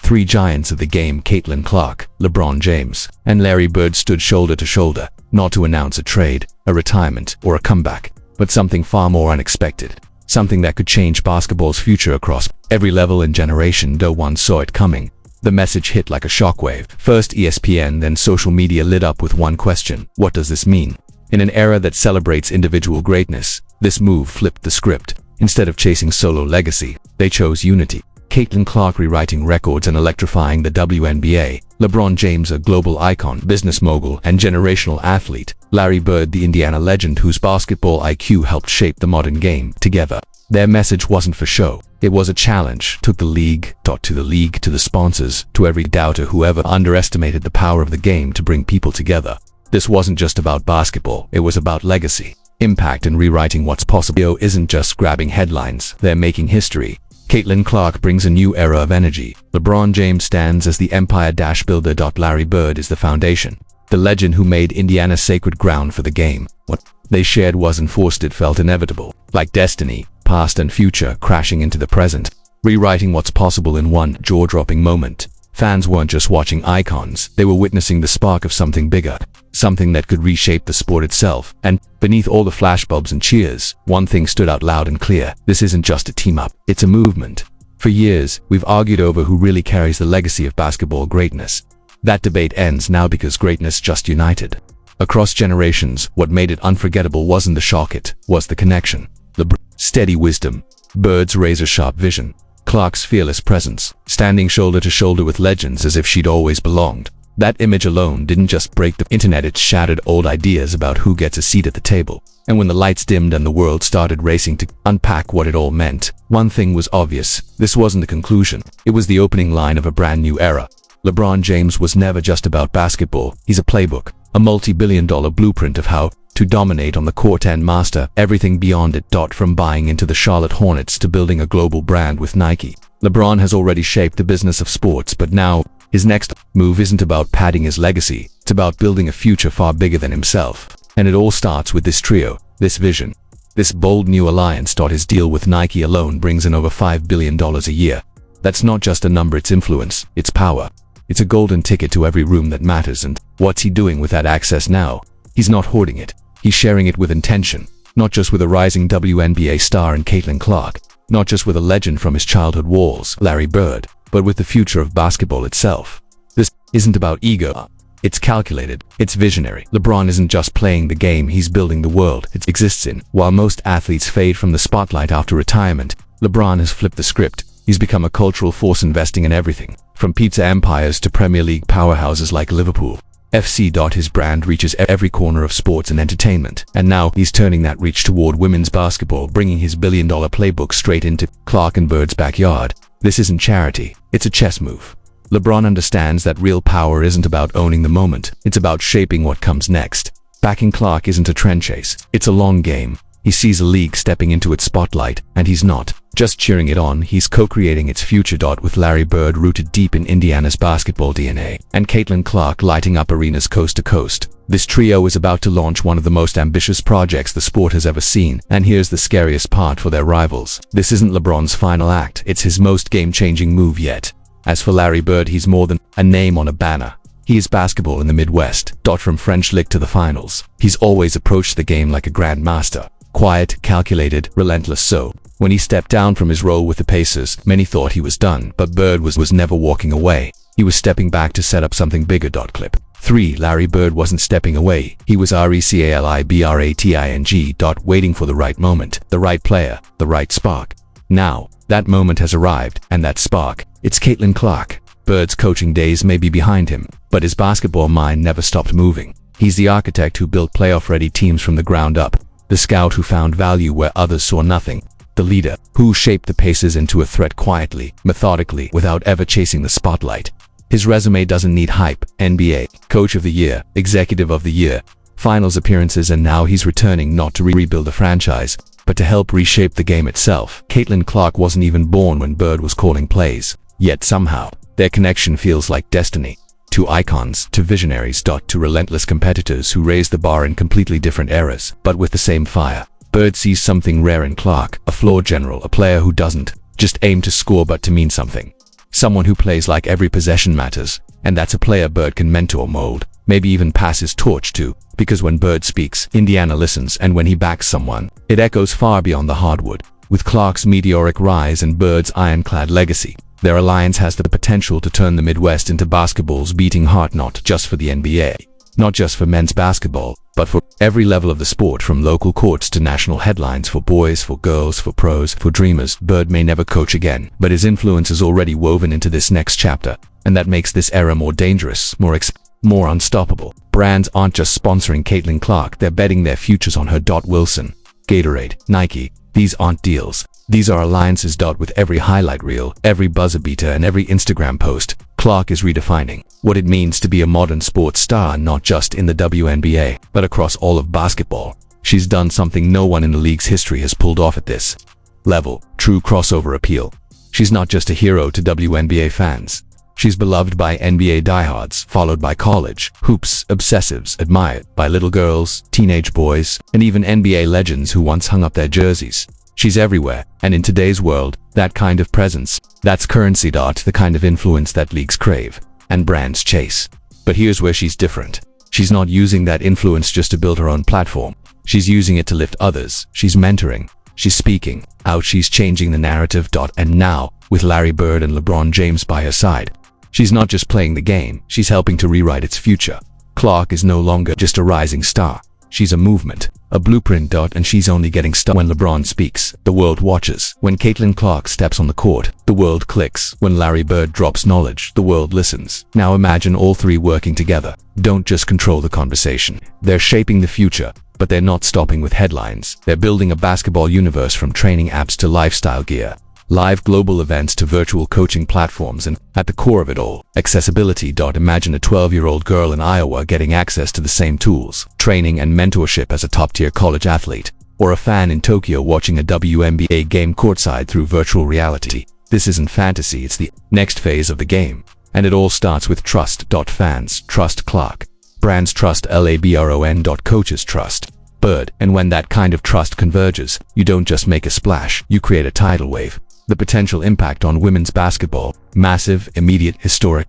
Three giants of the game: Caitlin Clark, LeBron James, and Larry Bird stood shoulder to shoulder, not to announce a trade, a retirement, or a comeback, but something far more unexpected. Something that could change basketball's future across every level and generation. No one saw it coming. The message hit like a shockwave. First ESPN, then social media lit up with one question: what does this mean? In an era that celebrates individual greatness, this move flipped the script. Instead of chasing solo legacy, they chose unity. Caitlin Clark rewriting records and electrifying the WNBA. LeBron James, a global icon, business mogul, and generational athlete. Larry Bird, the Indiana legend whose basketball IQ helped shape the modern game. Together, their message wasn't for show. It was a challenge. To the league, to the sponsors, to every doubter who ever underestimated the power of the game to bring people together. This wasn't just about basketball. It was about legacy, impact, and rewriting what's possible. Isn't just grabbing headlines. They're making history. Caitlin Clark brings a new era of energy. LeBron James stands as the empire builder. Larry Bird is the foundation, the legend who made Indiana sacred ground for the game. What they shared wasn't forced, it felt inevitable, like destiny, past and future crashing into the present, rewriting what's possible in one jaw-dropping moment. Fans weren't just watching icons, they were witnessing the spark of something bigger, something that could reshape the sport itself. And beneath all the flashbulbs and cheers, one thing stood out loud and clear: this isn't just a team-up, it's a movement. For years, we've argued over who really carries the legacy of basketball greatness. That debate ends now because greatness just united. Across generations, what made it unforgettable wasn't the shock, it was the connection. The steady wisdom, Bird's razor-sharp vision, Clark's fearless presence, standing shoulder to shoulder with legends as if she'd always belonged. That image alone didn't just break the internet, it shattered old ideas about who gets a seat at the table. And when the lights dimmed and the world started racing to unpack what it all meant, one thing was obvious: this wasn't the conclusion, it was the opening line of a brand new era. LeBron James was never just about basketball. He's a playbook, a multi-billion-dollar blueprint of how to dominate on the court and master everything beyond it. From buying into the Charlotte Hornets to building a global brand with Nike, LeBron has already shaped the business of sports. But now, his next move isn't about padding his legacy, it's about building a future far bigger than himself. And it all starts with this trio, this vision, this bold new alliance. His deal with Nike alone brings in over $5 billion a year. That's not just a number, it's influence, it's power. It's a golden ticket to every room that matters. And what's he doing with that access now? He's not hoarding it. He's sharing it with intention. Not just with a rising WNBA star in Caitlin Clark, not just with a legend from his childhood walls, Larry Bird, but with the future of basketball itself. This isn't about ego. It's calculated. It's visionary. LeBron isn't just playing the game, he's building the world it exists in. While most athletes fade from the spotlight after retirement, LeBron has flipped the script. He's become a cultural force, investing in everything, from pizza empires to Premier League powerhouses like Liverpool FC. His brand reaches every corner of sports and entertainment, and now he's turning that reach toward women's basketball, bringing his billion-dollar playbook straight into Clark and Bird's backyard. This isn't charity, it's a chess move. LeBron understands that real power isn't about owning the moment, it's about shaping what comes next. Backing Clark isn't a trend chase, it's a long game. He sees a league stepping into its spotlight, and he's not just cheering it on, he's co-creating its future. With Larry Bird rooted deep in Indiana's basketball DNA, and Caitlin Clark lighting up arenas coast to coast, this trio is about to launch one of the most ambitious projects the sport has ever seen. And here's the scariest part for their rivals: this isn't LeBron's final act, it's his most game-changing move yet. As for Larry Bird, he's more than a name on a banner. He is basketball in the Midwest. From French Lick to the finals, he's always approached the game like a grandmaster. Quiet, calculated, relentless. So, when he stepped down from his role with the Pacers, many thought he was done, but Bird was never walking away. He was stepping back to set up something bigger. Clip 3. Larry Bird wasn't stepping away, he was recalibrating. Waiting for the right moment, the right player, the right spark. Now, that moment has arrived, and that spark, it's Caitlin Clark. Bird's coaching days may be behind him, but his basketball mind never stopped moving. He's the architect who built playoff-ready teams from the ground up, the scout who found value where others saw nothing, the leader who shaped the Pacers into a threat quietly, methodically, without ever chasing the spotlight. His resume doesn't need hype: NBA, Coach of the Year, Executive of the Year, Finals appearances, and now he's returning not to rebuild a franchise, but to help reshape the game itself. Caitlin Clark wasn't even born when Bird was calling plays, yet somehow, their connection feels like destiny. Two icons, two visionaries, two relentless competitors who raised the bar in completely different eras, but with the same fire. Bird sees something rare in Clark, a floor general, a player who doesn't just aim to score but to mean something. Someone who plays like every possession matters, and that's a player Bird can mentor, mold, maybe even pass his torch to, because when Bird speaks, Indiana listens, and when he backs someone, it echoes far beyond the hardwood. With Clark's meteoric rise and Bird's ironclad legacy, their alliance has the potential to turn the Midwest into basketball's beating heart, not just for the NBA, not just for men's basketball, but for every level of the sport, from local courts to national headlines, for boys, for girls, for pros, for dreamers. Bird may never coach again, but his influence is already woven into this next chapter, and that makes this era more dangerous, more unstoppable. Brands aren't just sponsoring Caitlin Clark, they're betting their futures on her. Wilson, Gatorade, Nike, these aren't deals. These are alliances. With every highlight reel, every buzzer beater, and every Instagram post, Clark is redefining what it means to be a modern sports star, not just in the WNBA, but across all of basketball. She's done something no one in the league's history has pulled off at this level: true crossover appeal. She's not just a hero to WNBA fans. She's beloved by NBA diehards, followed by college hoops obsessives, admired by little girls, teenage boys, and even NBA legends who once hung up their jerseys. She's everywhere, and in today's world, that kind of presence, that's currency. The kind of influence that leagues crave and brands chase. But here's where she's different. She's not using that influence just to build her own platform. She's using it to lift others. She's mentoring. She's speaking out. She's changing the narrative. And now, with Larry Bird and LeBron James by her side, she's not just playing the game, she's helping to rewrite its future. Clark is no longer just a rising star. She's a movement, a blueprint. And she's only getting started. When LeBron speaks, the world watches. When Caitlin Clark steps on the court, the world clicks. When Larry Bird drops knowledge, the world listens. Now imagine all three working together. Don't just control the conversation. They're shaping the future, but they're not stopping with headlines. They're building a basketball universe, from training apps to lifestyle gear, live global events to virtual coaching platforms, and at the core of it all, accessibility. Imagine a 12-year-old girl in Iowa getting access to the same tools, training, and mentorship as a top-tier college athlete, or a fan in Tokyo watching a WNBA game courtside through virtual reality. This isn't fantasy, it's the next phase of the game. And it all starts with trust. Fans trust Clark, brands trust LeBron, coaches trust Bird. And when that kind of trust converges, you don't just make a splash, you create a tidal wave. The potential impact on women's basketball: massive, immediate, historic.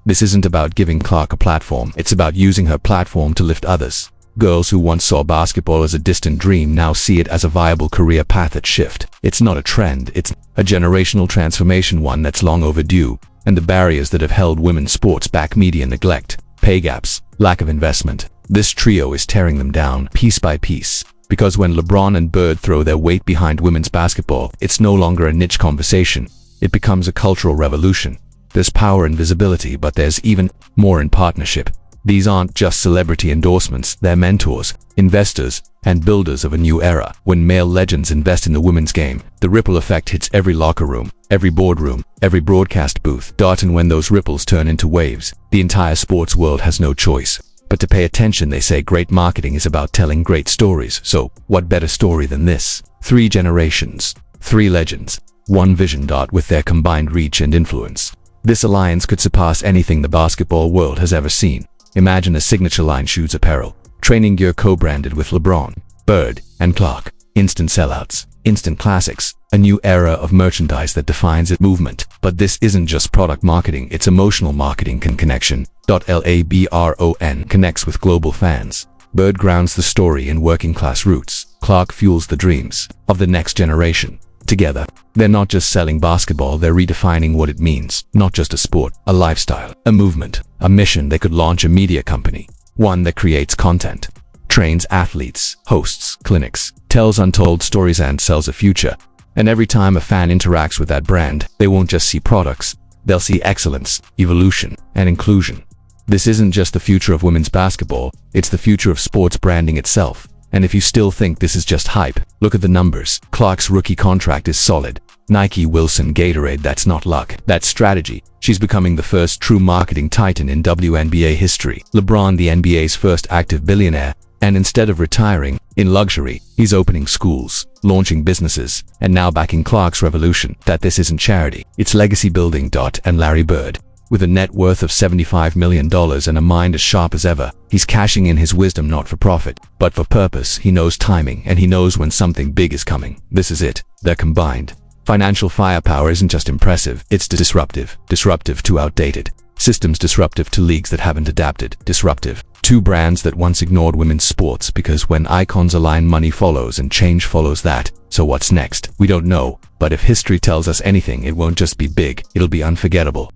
This isn't about giving Clark a platform, it's about using her platform to lift others. Girls who once saw basketball as a distant dream now see it as a viable career path. At Shift, it's not a trend, it's a generational transformation, one that's long overdue. And the barriers that have held women's sports back: media neglect, pay gaps, lack of investment, this trio is tearing them down piece by piece. Because when LeBron and Bird throw their weight behind women's basketball, it's no longer a niche conversation. It becomes a cultural revolution. There's power in visibility, but there's even more in partnership. These aren't just celebrity endorsements, they're mentors, investors, and builders of a new era. When male legends invest in the women's game, the ripple effect hits every locker room, every boardroom, every broadcast booth. And when those ripples turn into waves, the entire sports world has no choice but to pay attention. They say great marketing is about telling great stories, so what better story than this? 3 generations, 3 legends, 1 vision. With their combined reach and influence, this alliance could surpass anything the basketball world has ever seen. Imagine a signature line: shoes, apparel, training gear co-branded with LeBron, Bird, and Clark. Instant sellouts, instant classics, a new era of merchandise that defines its movement. But this isn't just product marketing, it's emotional marketing. Connection. LeBron connects with global fans. Bird grounds the story in working-class roots. Clark fuels the dreams of the next generation. Together, they're not just selling basketball, they're redefining what it means. Not just a sport, a lifestyle, a movement, a mission. They could launch a media company, one that creates content, trains athletes, hosts clinics, tells untold stories, and sells a future. And every time a fan interacts with that brand, they won't just see products, they'll see excellence, evolution, and inclusion. This isn't just the future of women's basketball, it's the future of sports branding itself. And if you still think this is just hype, look at the numbers. Clark's rookie contract is solid. Nike, Wilson, Gatorade, that's not luck, that's strategy. She's becoming the first true marketing titan in WNBA history. LeBron, the NBA's first active billionaire, and instead of retiring in luxury, he's opening schools, launching businesses, and now backing Clark's revolution. That this isn't charity, it's legacy building. And Larry Bird, with a net worth of $75 million and a mind as sharp as ever, he's cashing in his wisdom not for profit, but for purpose. He knows timing, and he knows when something big is coming. This is it. They're combined. Financial firepower isn't just impressive, it's disruptive. Disruptive to outdated systems, disruptive to leagues that haven't adapted, disruptive to brands that once ignored women's sports, because when icons align, money follows and change follows that. So what's next? We don't know, but if history tells us anything, it won't just be big, it'll be unforgettable.